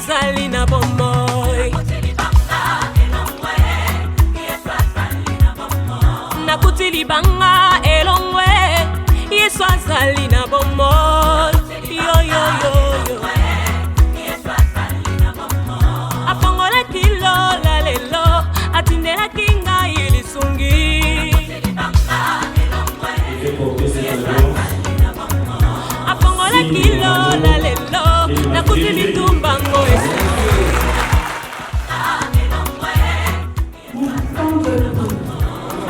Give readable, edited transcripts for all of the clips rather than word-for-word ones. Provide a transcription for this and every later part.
azali na bomoi nakuti libanga elongwe Yesu azali na bomoi yo yo yo afongola kilo la lelo atindela kinga ilisungi afongola kilo la lelo nakuti litumbango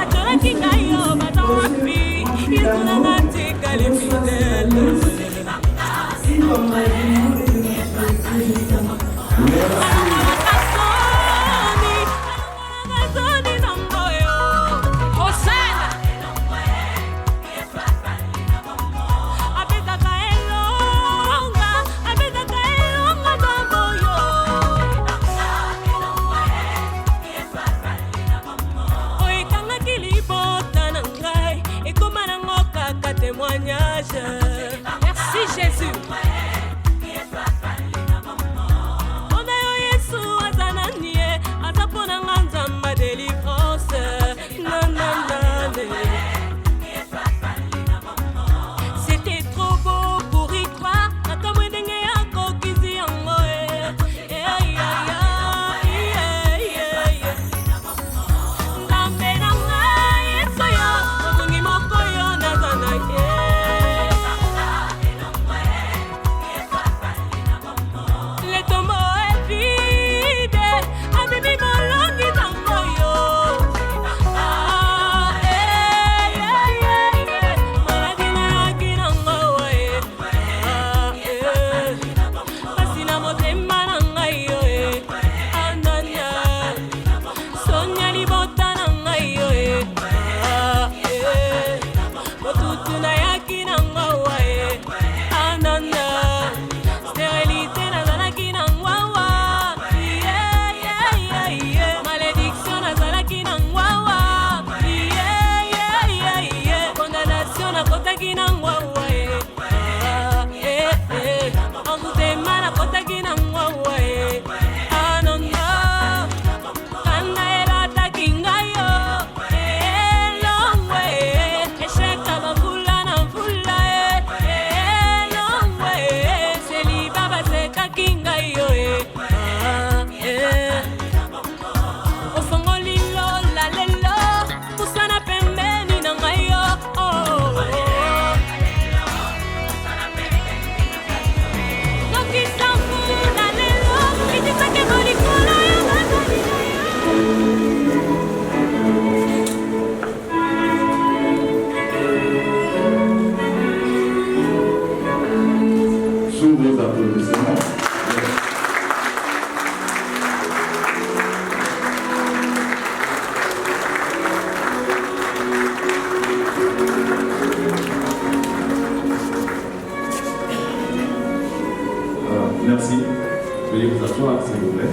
atola kinga yo batawapi Yesu nangatika lifidele Merci Jésus. C'était trop beau pour y croire. Merci. Veuillez vous asseoir, s'il vous plaît.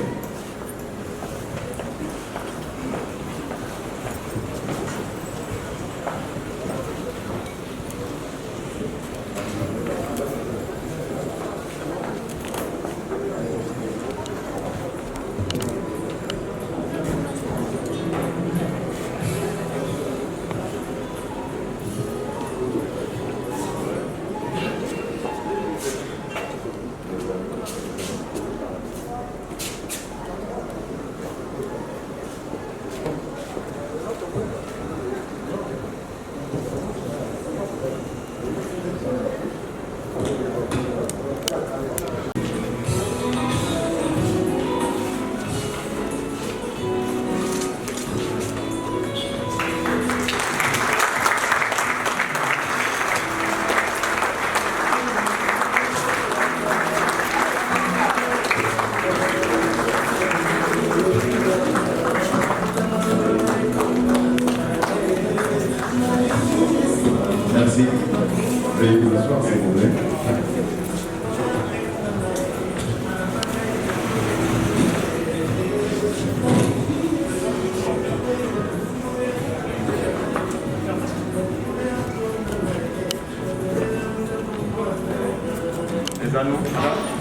Merci. Veuillez vous asseoir, s'il vous plaît. Les anneaux, là.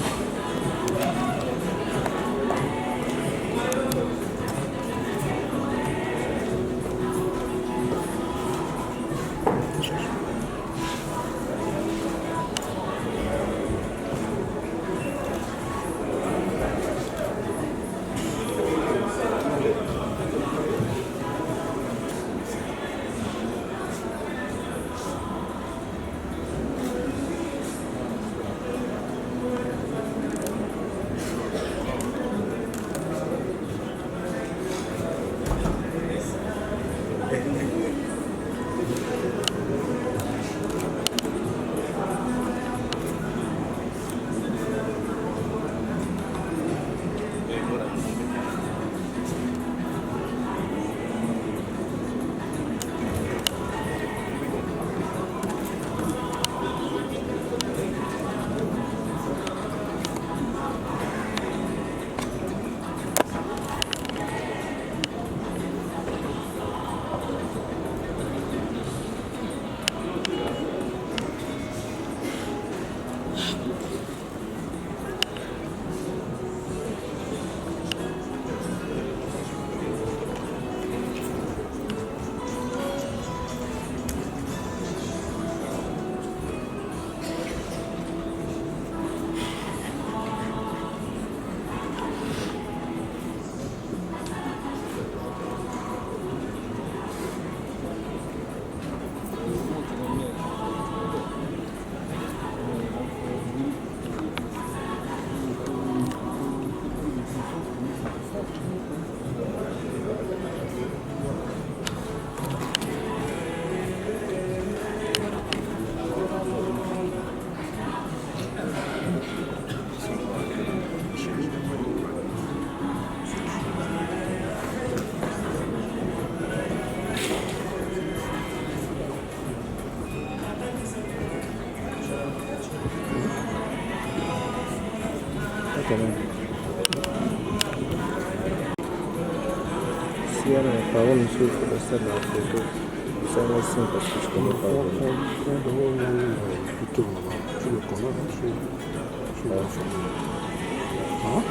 quand même. Si elle a la parole, monsieur, il faut rester dans la photo. Ça va signe parce que je connais pas. Plutôt, tu le connais, monsieur. Tu l'as informé. Hein?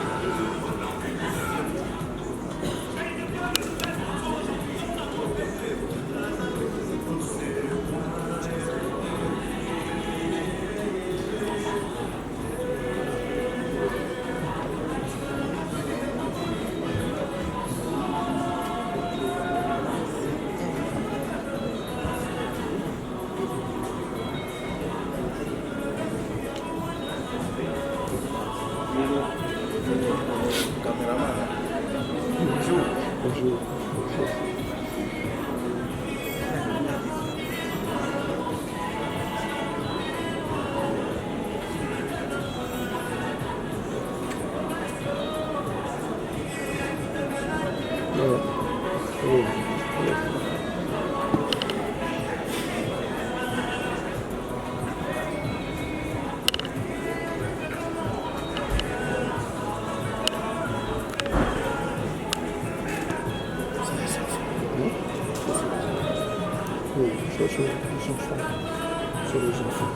Bonjour. Oui, ça c'est les enfants. C'est les enfants.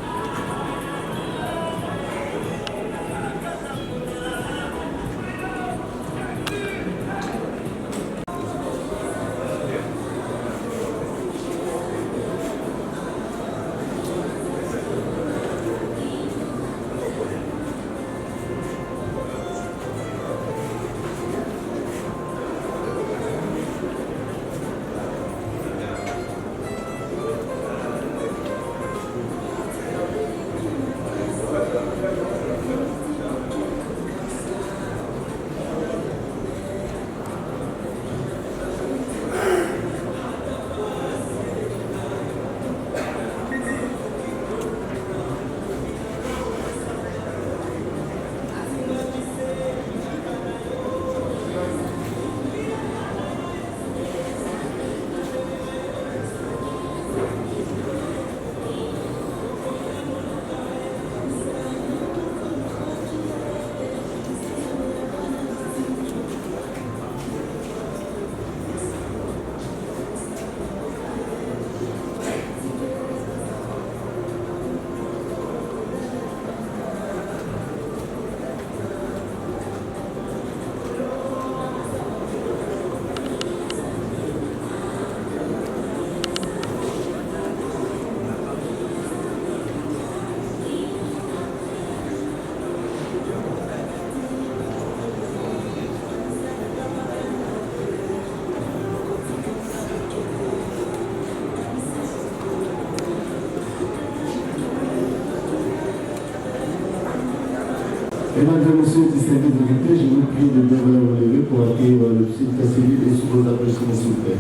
Mesdames et messieurs, distingués invités, je vous prie de bien vous lever pour accueillir le psychiatre civil et sous vos applaudissements, s'il vous plaît.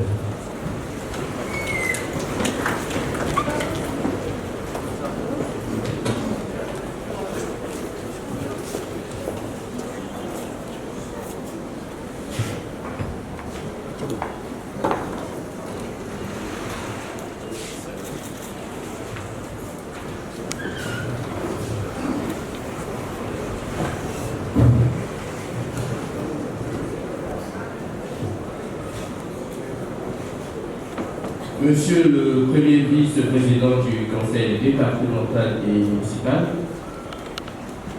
Monsieur le premier vice-président du conseil départemental et municipal,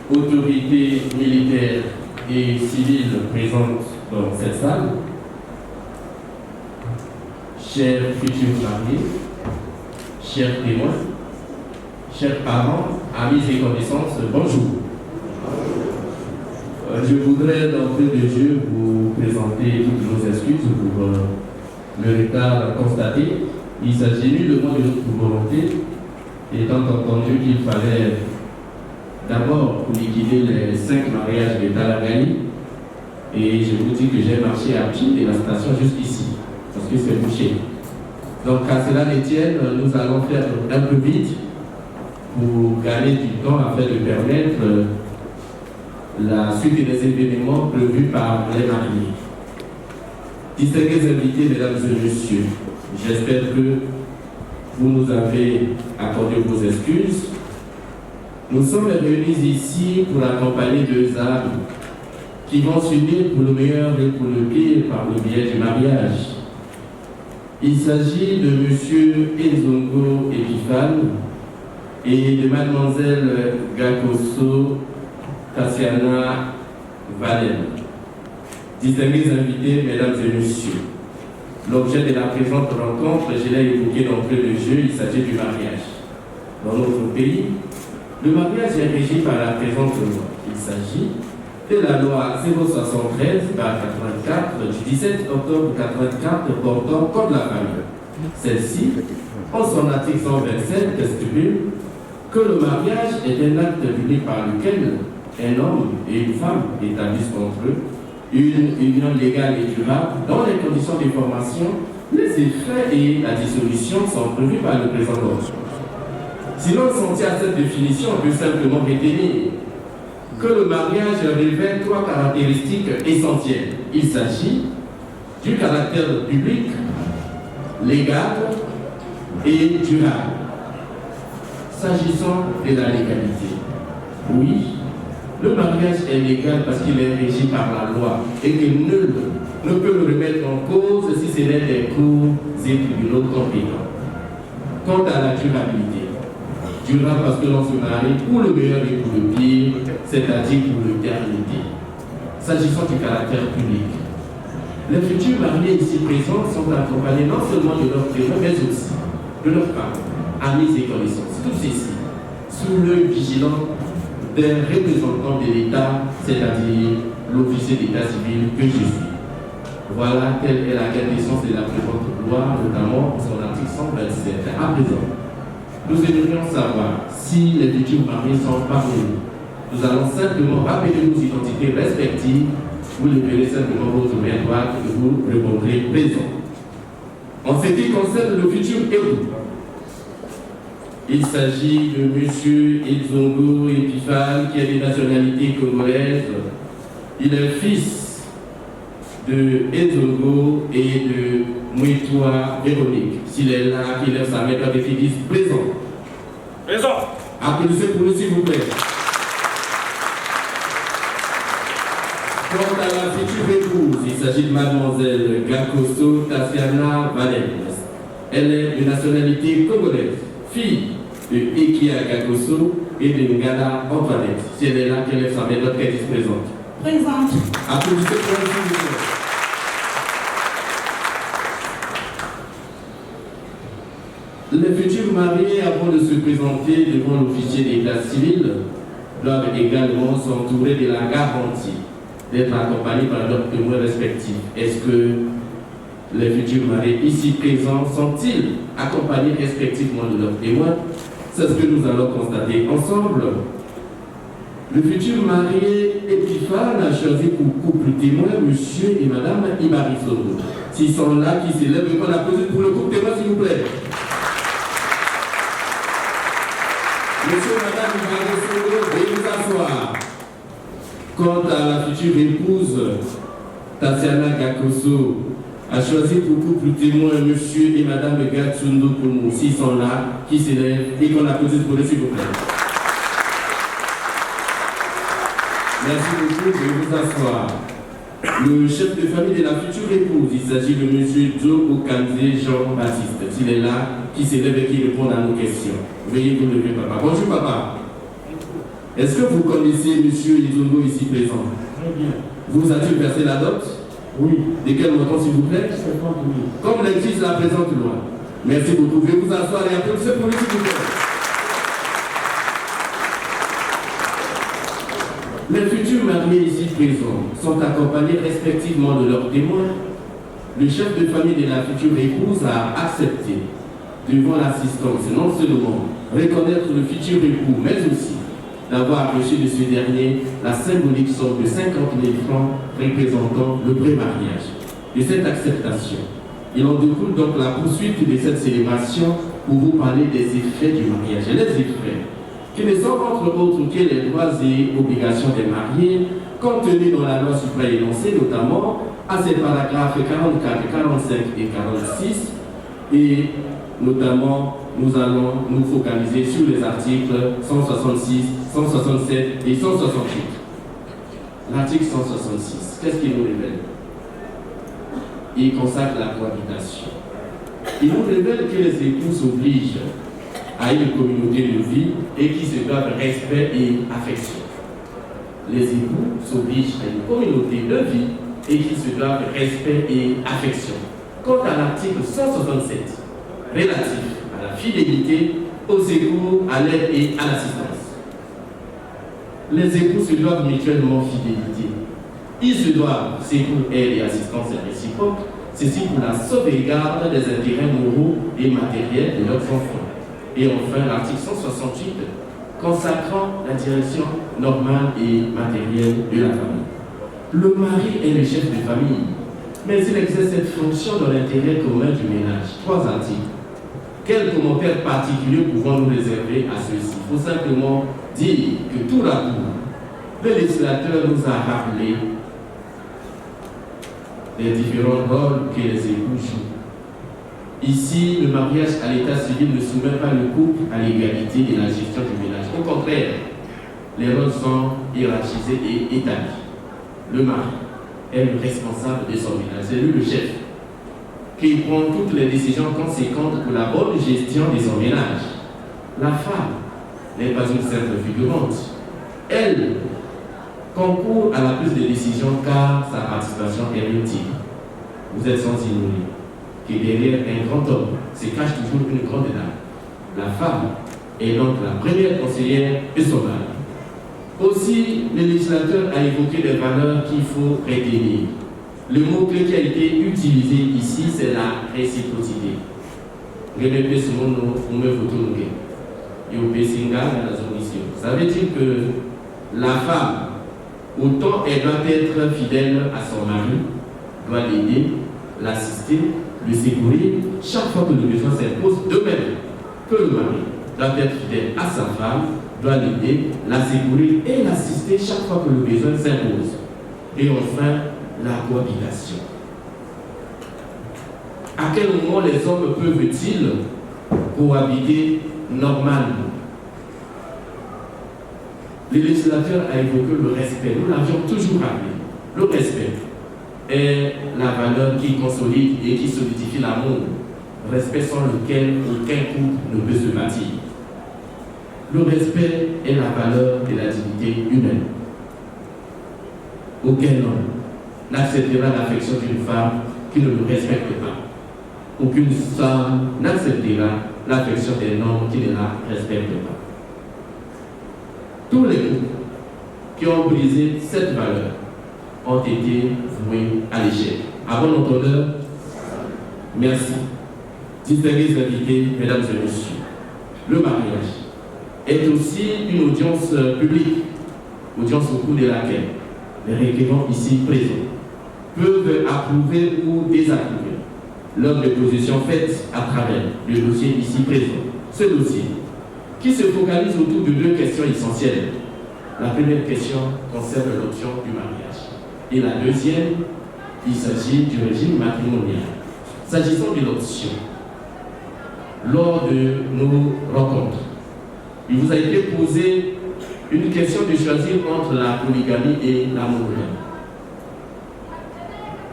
autorités militaires et civiles présentes dans cette salle, chers futurs mariés, chers témoins, chers parents, amis et connaissances, bonjour. Je voudrais d'entrée de jeu vous présenter toutes nos excuses pour le retard constaté. Il s'agit nullement de notre volonté, étant entendu qu'il fallait d'abord liquider les 5 mariages de Talagali. Et je vous dis que j'ai marché à pied de la station jusqu'ici, parce que c'est bouché. Donc à cela ne tienne, nous allons faire un peu vite pour gagner du temps afin de permettre la suite des événements prévus par les mariés. Distingués invités, mesdames et messieurs, j'espère que vous nous avez accordé vos excuses. Nous sommes réunis ici pour accompagner 2 âmes qui vont s'unir pour le meilleur et pour le pire par le biais du mariage. Il s'agit de M. Ezongo Epiphane et de Mademoiselle Gakoso Tassiana Valen. Distingués invités, mesdames et messieurs, l'objet de la présente rencontre, je l'ai évoqué d'entrée de jeu, il s'agit du mariage. Dans notre pays, le mariage est régi par la présente loi. Il s'agit de la loi 073/84 du 17 octobre 1984 portant Code de la famille. Celle-ci, en son article 127, stipule que le mariage est un acte public par lequel un homme et une femme établissent entre eux une union légale et durable dans les conditions de formation, les effets et la dissolution sont prévus par le présent ordre. Si l'on s'en tient à cette définition, on peut simplement retenir que le mariage révèle trois caractéristiques essentielles. Il s'agit du caractère public, légal et durable. S'agissant de la légalité, oui, le mariage est légal parce qu'il est régi par la loi et que nul ne peut le remettre en cause si ce n'est des cours et tribunaux compétents. Quant à la durabilité, durable parce que l'on se marie pour le meilleur et pour le pire, c'est-à-dire pour l'éternité. S'agissant du caractère public, les futurs mariés ici présents sont accompagnés non seulement de leurs témoins, mais aussi de leurs parents, amis et connaissances. Tous ici, sous l'œil vigilant des représentants de l'État, c'est-à-dire l'officier d'état civil que je suis. Voilà telle est la quintessence de la présente loi, notamment son article 127. À présent, nous aimerions savoir si les futurs mariés sont parmi nous. Nous allons simplement rappeler nos identités respectives. Vous leverez simplement votre main droite et vous répondrez présent. En ce qui concerne le futur époux, il s'agit de M. Ezongo Epiphane, qui est de nationalité congolaise. Il est fils de Ezongo et de Mouitoua Véronique. S'il est là, qu'il lève sa main avec qu'il dise présent. Présent. Applaudissez pour lui, s'il vous plaît. Quant à la future épouse, il s'agit de Mademoiselle Gakoso Tassiana Valen. Elle est de nationalité congolaise, fille de Ekia Gakoso et de Ngala Antoinette. Si elle est là, qu'elle lève sa main, notre qu'elle est présente. Présente. Applaudissez pour elle, s'il vous plaît. Les futurs mariés, avant de se présenter devant l'officier d'état civil, doivent également s'entourer de la garantie d'être accompagnés par leurs témoins respectifs. Est-ce que les futurs mariés ici présents sont-ils accompagnés respectivement de leurs témoins? C'est ce que nous allons constater ensemble. Le futur marié Epiphane a choisi pour couple témoin monsieur et madame Ibarisono. S'ils sont là, qui s'élèvent, on applaudit pour le couple témoin, s'il vous plaît. Monsieur et madame Ibarisono, veuillez vous asseoir. Quant à la future épouse, Tassiana Gakoso a choisi pour couple témoin monsieur et madame Gatsundo Koumou. S'ils sont là, qui s'élèvent et qu'on applaudisse pour eux, s'il vous plaît. Merci beaucoup, je vais vous asseoir. Le chef de famille de la future épouse, il s'agit de monsieur Joe Okanze Jean-Baptiste. S'il est là, qui s'élève et qui répond à nos questions. Veuillez vous lever, papa. Bonjour, papa. Est-ce que vous connaissez M. Ezongo ici présent? Très bien. Vous a-t-il versé la dot? Oui. De quel montant, s'il vous plaît? 50 000. Comme l'exige la présente loi. Merci beaucoup. Veuillez vous asseoir et applaudissez pour lui, s'il vous plaît. Les futurs mariés ici présents sont accompagnés respectivement de leurs témoins. Le chef de famille de la future épouse a accepté, devant l'assistance, non seulement reconnaître le futur époux, mais aussi d'avoir reçu de ce dernier la symbolique somme de 50 000 francs représentant le pré-mariage. De cette acceptation, il en découle donc la poursuite de cette célébration pour vous parler des effets du mariage. Et les effets, qui ne sont entre autres que les droits et obligations des mariés, contenus dans la loi supra-énoncée, notamment à ces paragraphes 44, 45 et 46, et notamment nous allons nous focaliser sur les articles 166, 167 et 168. l'article 166, qu'est-ce qu'il nous révèle? Il consacre la cohabitation. Il nous révèle que les époux s'obligent à une communauté de vie et qui se doivent respect et affection. Les époux s'obligent à une communauté de vie et qui se doivent respect et affection. Quant à l'article 167, relatif à la fidélité, au secours, à l'aide et à l'assistance. Les époux se doivent mutuellement fidélité. Ils se doivent secours, aide et assistance réciproque, ceci pour la sauvegarde des intérêts moraux et matériels de leurs enfants. Et enfin, l'article 168, consacrant la direction normale et matérielle de la famille. Le mari est le chef de famille, mais il exerce cette fonction dans l'intérêt commun du ménage. 3 articles. Quels commentaires particuliers pouvons-nous réserver à ceci? Il faut simplement dire que tout à coup, le législateur nous a rappelé les différents rôles que les époux jouent. Ici, le mariage à l'état civil ne soumet pas le couple à l'égalité de la gestion du ménage. Au contraire, les rôles sont hiérarchisés et établis. Le mari est le responsable de son ménage, c'est lui le chef, qui prend toutes les décisions conséquentes pour la bonne gestion de son ménage. La femme n'est pas une simple figurante. Elle concourt à la prise de décision car sa participation est multiple. Vous êtes sans ignorer que derrière un grand homme se cache toujours une grande dame. La femme est donc la première conseillère de son mari. Aussi, le législateur a évoqué des valeurs qu'il faut retenir. Le mot-clé qui a été utilisé ici, c'est la réciprocité. Ça veut dire que la femme, autant elle doit être fidèle à son mari, doit l'aider, l'assister, le secourir, chaque fois que le besoin s'impose, de même que le mari doit être fidèle à sa femme, doit l'aider, la secourir et l'assister chaque fois que le besoin s'impose. Et enfin, la cohabitation. À quel moment les hommes peuvent-ils cohabiter normalement? Le législateur a évoqué le respect. Nous l'avions toujours rappelé. Le respect est la valeur qui consolide et qui solidifie l'amour. Respect sans lequel aucun couple ne peut se bâtir. Le respect est la valeur de la dignité humaine. Aucun homme n'acceptera l'affection d'une femme qui ne le respecte pas. Aucune femme n'acceptera l'affection d'un homme qui ne la respecte pas. Tous les couples qui ont brisé cette valeur ont été voués à l'échec. À bon entendeur, merci. Distingués invités, mesdames et messieurs, le mariage est aussi une audience publique, audience au cours de laquelle les requérants ici présents peuvent approuver ou désapprouver leurs dépositions faites à travers le dossier ici présent. Ce dossier qui se focalise autour de 2 questions essentielles. La première question concerne l'option du mariage. Et la deuxième, il s'agit du régime matrimonial. S'agissant de l'option, lors de nos rencontres, il vous a été posé une question de choisir entre la polygamie et la monogamie.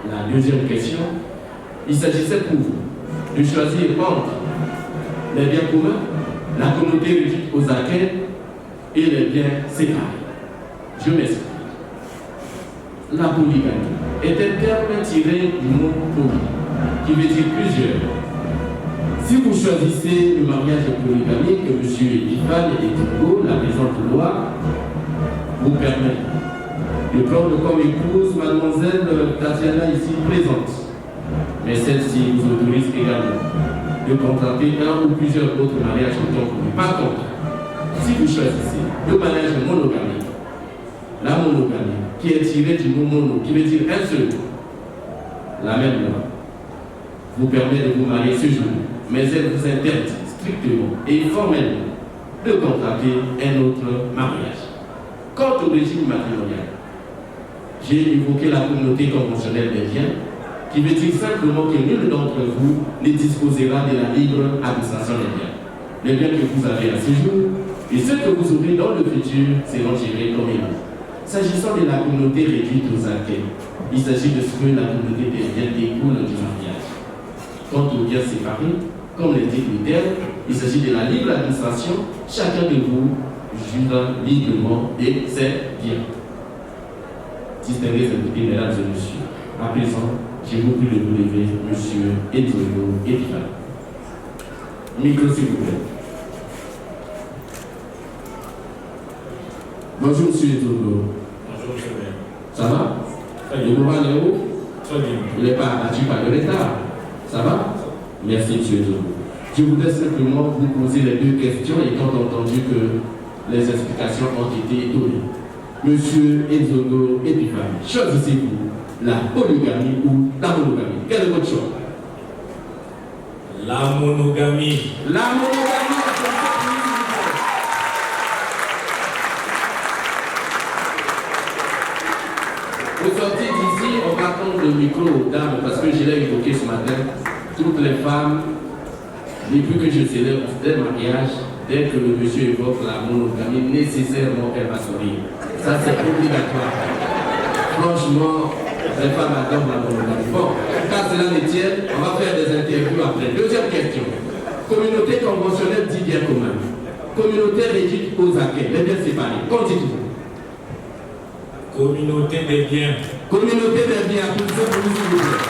La deuxième question, il s'agissait pour vous de choisir entre les biens communs, la communauté réduite aux acquêts et les biens séparés. Je m'explique. La polygamie est un terme tiré du mot poly, qui veut dire plusieurs. Si vous choisissez le mariage polygamique, M. Ivan et Tingo, la présente loi vous permet de prendre comme épouse mademoiselle Tatiana ici présente. Mais celle-ci vous autorise également de contracter un ou plusieurs autres mariages autant que vous. Par contre, si vous choisissez le mariage monogamique, la monogamie, qui est tirée du mot mono, qui veut dire un seul, la même loi vous permet de vous marier ce jour, mais elle vous interdit strictement et formellement de contracter un autre mariage. Quant au régime matrimonial, j'ai évoqué la communauté conventionnelle des biens, qui veut dire simplement que nul d'entre vous ne disposera de la libre administration des biens. Les biens que vous avez à ce jour et ceux que vous aurez dans le futur seront gérés comme il faut. S'agissant de la communauté réduite aux acquis, il s'agit de ce que la communauté des biens découle du mariage. Quant aux biens séparés, comme le dit Luther, il s'agit de la libre administration, chacun de vous jure librement de ses biens. Distingués invités, mesdames et messieurs, à présent, je vous prie de vous lever, monsieur Edzogo Epifan. Micro, s'il vous plaît. Bonjour, monsieur Edzogo. Bonjour, monsieur le maire. Ça va? Le moral est où? Très bien. Il n'est pas abattu par le retard. Ça va? Merci, monsieur Edzogo. Je voudrais simplement vous poser les deux questions, étant entendu que les explications ont été données. Monsieur Edzogo Epifan, choisissez-vous la polygamie ou la monogamie? Quel est votre choix? La monogamie. La monogamie. Vous sortez d'ici, on va tendre le micro aux dames, parce que je l'ai évoqué ce matin. Toutes les femmes, depuis que je célèbre des mariages, dès que le monsieur évoque la monogamie, nécessairement elle va sourire. Ça, c'est obligatoire. Franchement, les femmes adorent la monogamie. Bon, car cela ne tienne, on va faire des interviews après. Deuxième question. Communauté conventionnelle dit bien commun. Communauté réduite aux acquis, les biens séparés. Qu'en dites-vous? Communauté des biens. Communauté des biens, pour s'il vous plaît.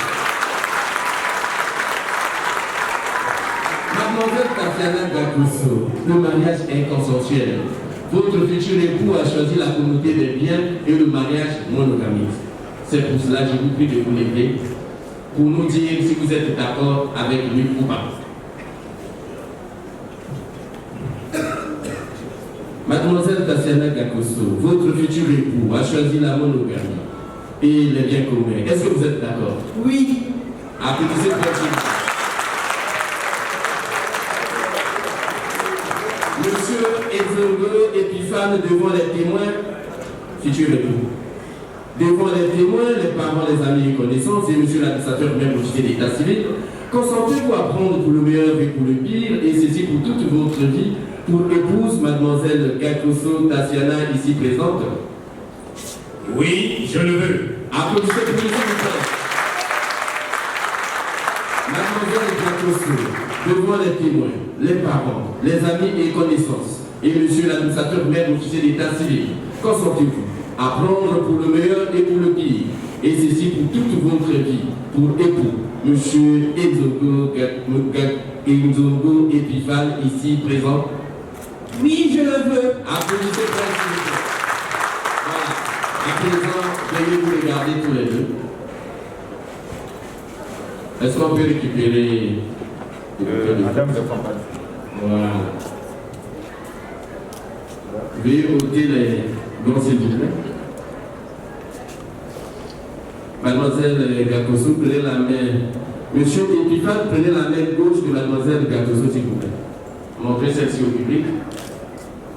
Mademoiselle Tatiana Gakuso, le mariage est consensuel. Votre futur époux a choisi la communauté des biens et le mariage monogamique. C'est pour cela que je vous prie de vous lever pour nous dire si vous êtes d'accord avec lui ou pas. Mademoiselle Tatiana Gakuso, votre futur époux a choisi la monogamie et les biens communs. Est-ce que vous êtes d'accord? Oui. Applaudissez pour Monsieur Edzogo Epifan devant les témoins, futur époux. Devant les témoins, les parents, les amis et connaissances, et monsieur l'administrateur même officier d'état civil, consentez-vous à prendre pour le meilleur et pour le pire, et ceci pour toute votre vie, pour épouse mademoiselle Gakuso Tatiana ici présente? Oui, je le veux. Applaudissez pour lui, s'il vous plaît. Mademoiselle Gakuso, devant les témoins, les parents, les amis et connaissances, et monsieur l'administrateur même officier d'état civil, consentez-vous à prendre pour le meilleur et pour le pire, et ceci pour toute votre vie, pour époux, monsieur Edzogo Epifan ici présent? Oui, je le veux. Applaudissez pour s'il vous plaît. Voilà. À présent, veuillez vous regarder tous les deux. Est-ce qu'on peut récupérer Madame de campagne. Voilà. Veuillez ôter les gants, s'il vous plaît. Mademoiselle Gakuso, prenez la main. Monsieur Epifan, prenez la main gauche de mademoiselle Gakuso, s'il vous plaît. Montrez celle-ci au public.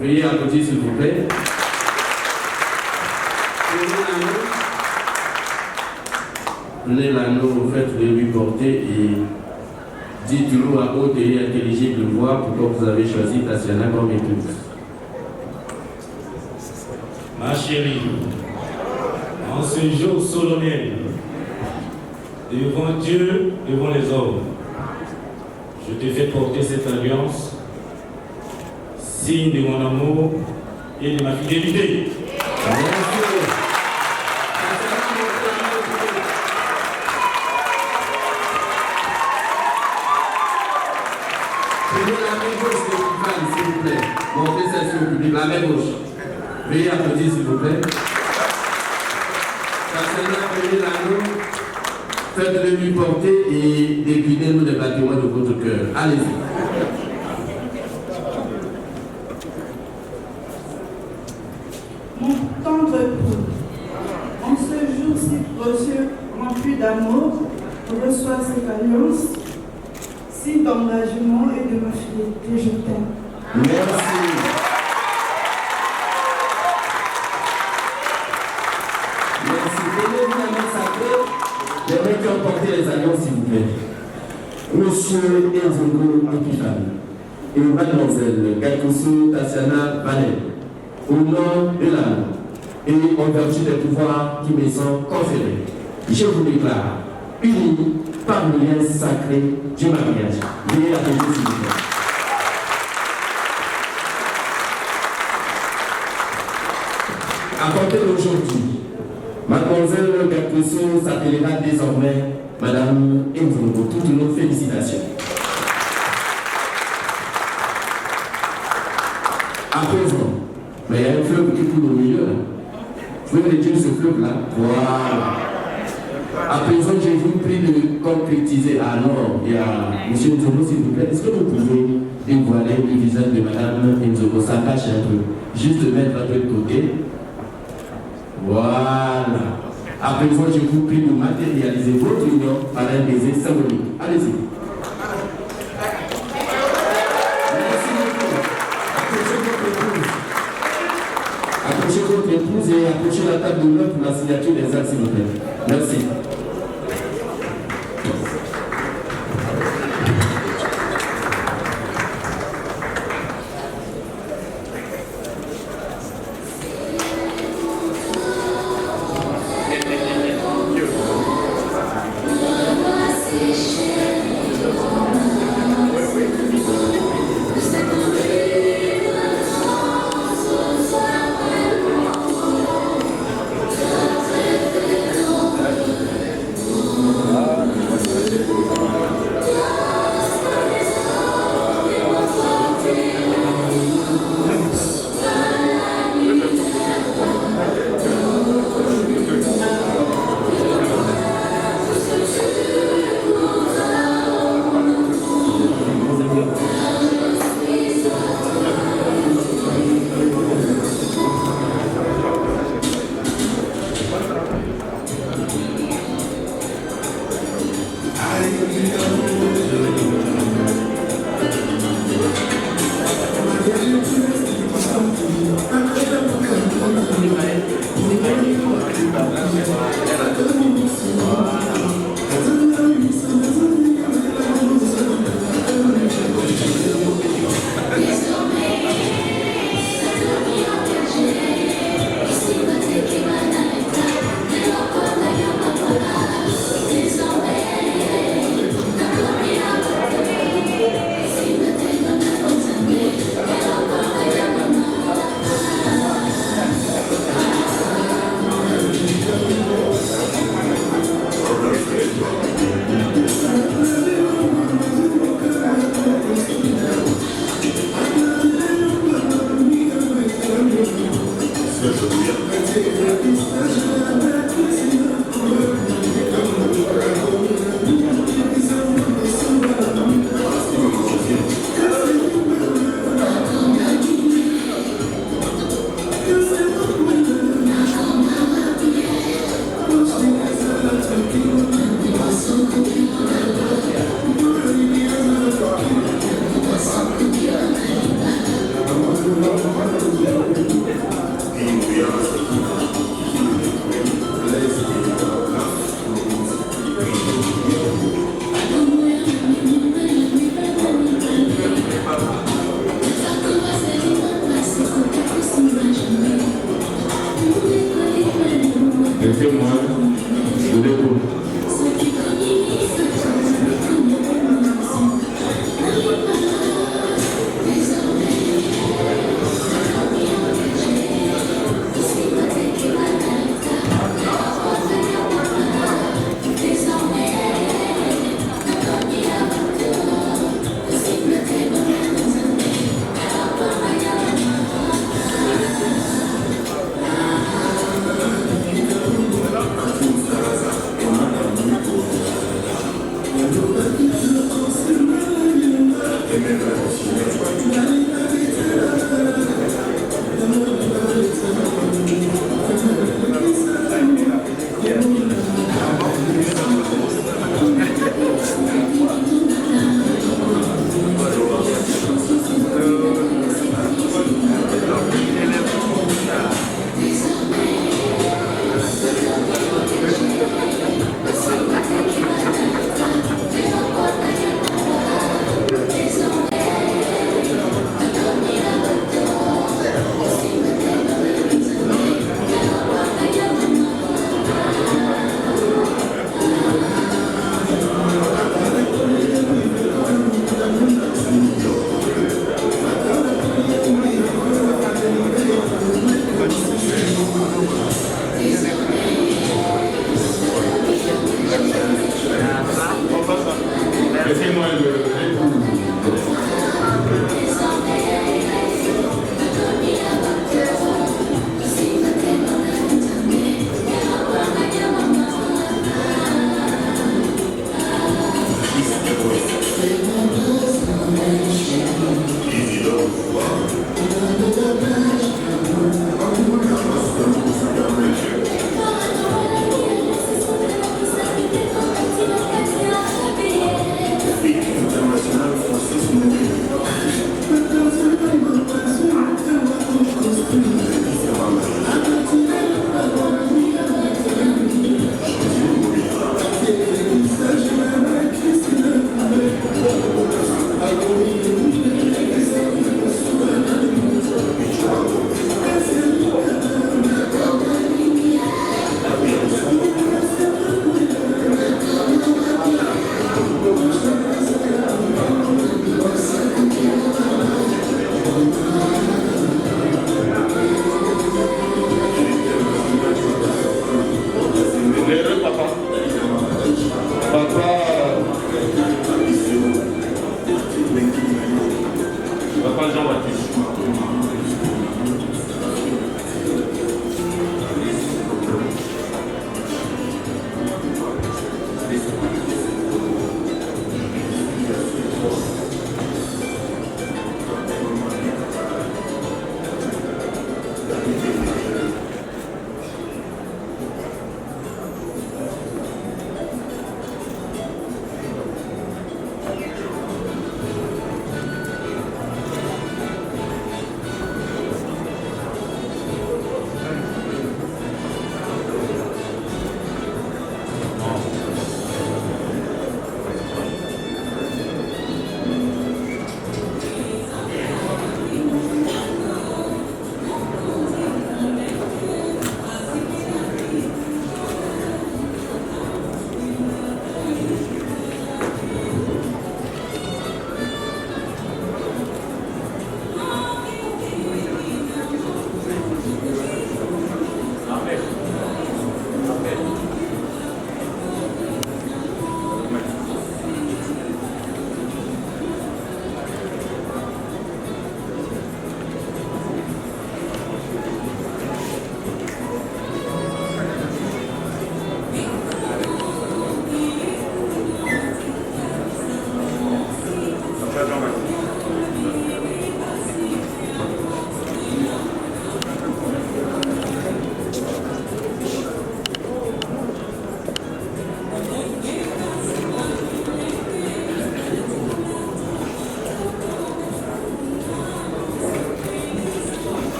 Veuillez applaudir, s'il vous plaît. Prenez l'anneau, faites de lui porter et dites-nous à haute et intelligible voix pourquoi vous avez choisi Tatiana comme épouse. Ma chérie, en ce jour solennel, devant Dieu, devant les hommes, je te fais porter cette alliance, signe de mon amour et de ma fidélité. Prenez la main gauche de Epifan, s'il vous plaît. Montrez celle-ci au public, la main gauche. Veuillez applaudir, s'il vous plaît. Tatiana, prenez l'anneau, faites-le lui porter et déclinez-nous les bâtiments de votre cœur. Allez-y. Mon tendre époux, en ce jour si précieux, rempli d'amour, reçois cette alliance, signe d'engagement et de ma fidélité. Je t'aime. Merci. Merci. Donnez-vous la main sacrée. J'aimerais que vous portez les alliances, s'il vous plaît. Monsieur Edzogo Epifan et mademoiselle Gakuso Tatiana Valet, au nom de l'amour, et en vertu des pouvoirs qui me sont conférés, je vous déclare unis par le lien sacré du mariage. Veuillez applaudir s'il vous plaît. À compter d'aujourd'hui, Mademoiselle Gattuso s'appellera désormais Madame Nzongo. Toutes nos félicitations. À présent, mais il y a un fleuve qui coule au milieu. Vous pouvez retirer ce fleuve-là. Voilà. À présent, je vous prie de concrétiser. Alors, il y a M. Nzongo, s'il vous plaît. Est-ce que vous pouvez dévoiler le visage de Madame Nzongo? Ça cache un peu. Juste le mettre un peu de côté. Voilà. À présent, je vous prie de matérialiser votre union par un baiser symbolique. Allez-y. Merci beaucoup. Approchez votre épouse et approchez la table d'honneur pour la signature des actes, s'il vous plaît. Merci.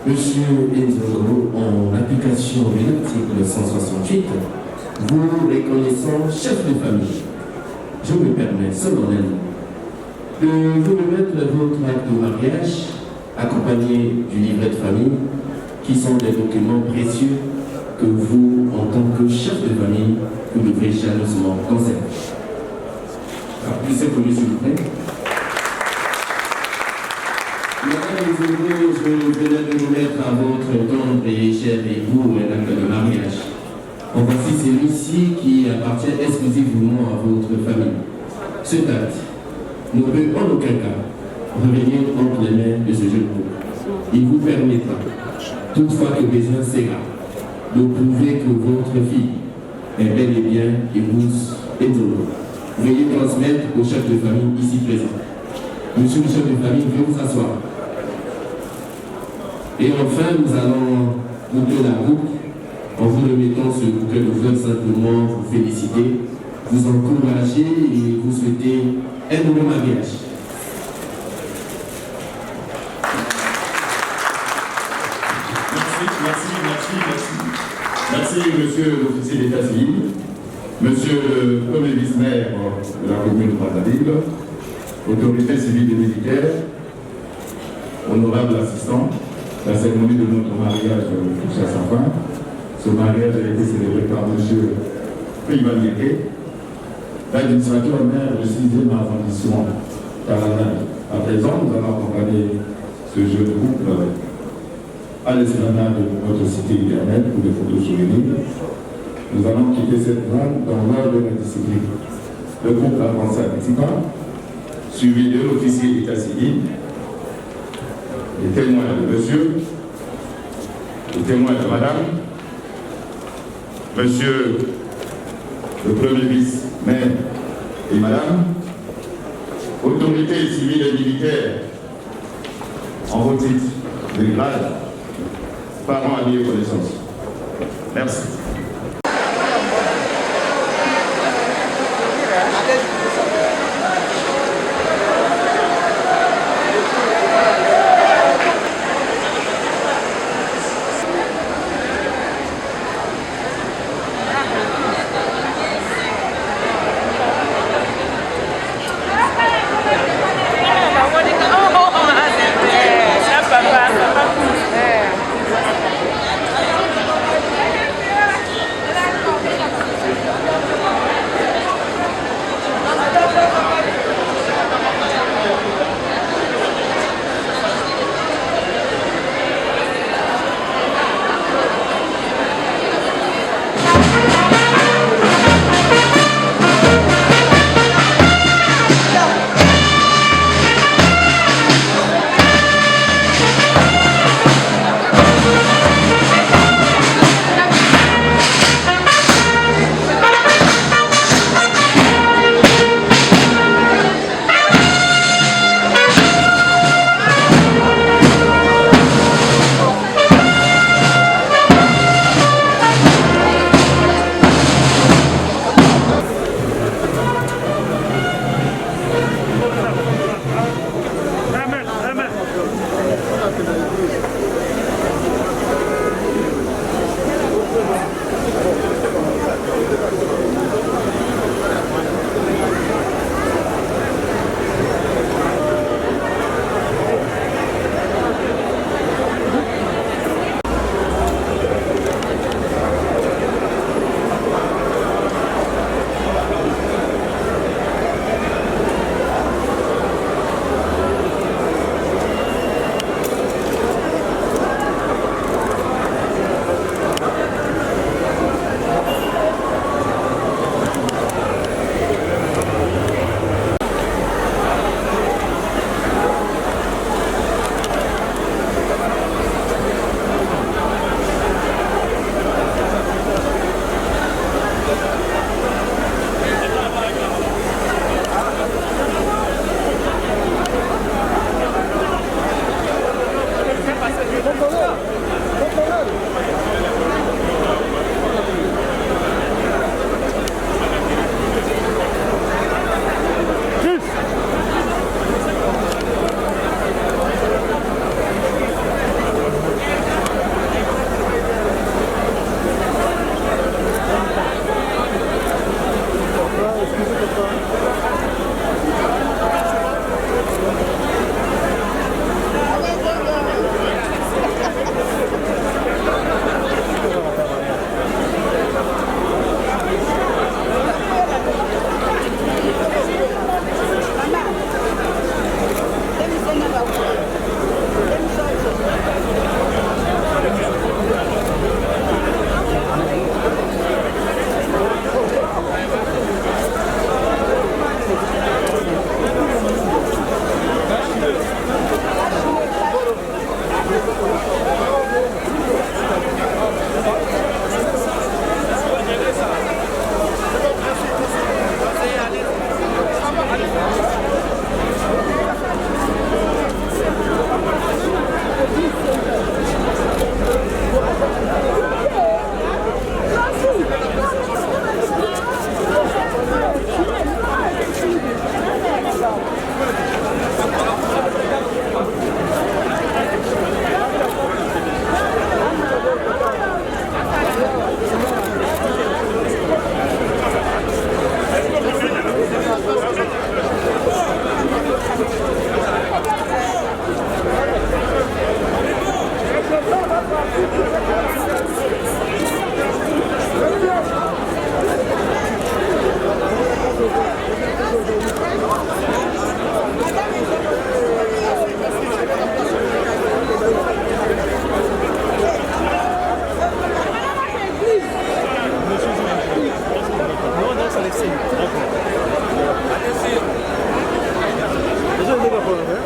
Monsieur Enzolo, en application de l'article 168, vous reconnaissant chef de famille, je me permets solennellement de vous remettre votre acte de mariage accompagné du livret de famille, qui sont des documents précieux que vous, en tant que chef de famille, vous devrez jalousement conserver. Applaudissez pour lui, s'il vous plaît. Madame Enzolo, je venais de remettre à votre tendre et cher époux un acte de mariage. En voici celui-ci qui appartient exclusivement à votre famille. Cet acte ne peut en aucun cas revenir entre les mains de ce jeune couple. Il vous permettra, toutefois que besoin sera, de prouver que votre fille est bel et bien épouse Enzolo. Veuillez transmettre au chef de famille ici présent. Monsieur le chef de famille, veuillez vous asseoir. Et enfin, nous allons boucler la boucle en vous remettant ce bouquet de fleurs, simplement vous féliciter, vous encourager et vous souhaiter un heureux mariage. Merci, monsieur l'officier d'état civil, monsieur le premier vice-maire de la commune de Brazzaville, autorité civile et militaire, honorable assistant, la cérémonie de notre mariage touche à sa fin. Ce mariage a été célébré par monsieur Privaneke, l'administrateur maire du 6e arrondissement Caravane. À présent, nous allons accompagner ce jeune couple à l'esplanade de notre cité éternelle pour des photos souvenirs. Nous allons quitter cette zone dans l'ordre de la discipline. Le couple avance à petit pas, suivi de l'officier d'état civil, les témoins de monsieur, les témoins de madame, monsieur le premier vice-maire et madame, autorités civiles et militaires en vos titres de grade, parents, amis et connaissances. Merci.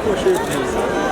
approchez.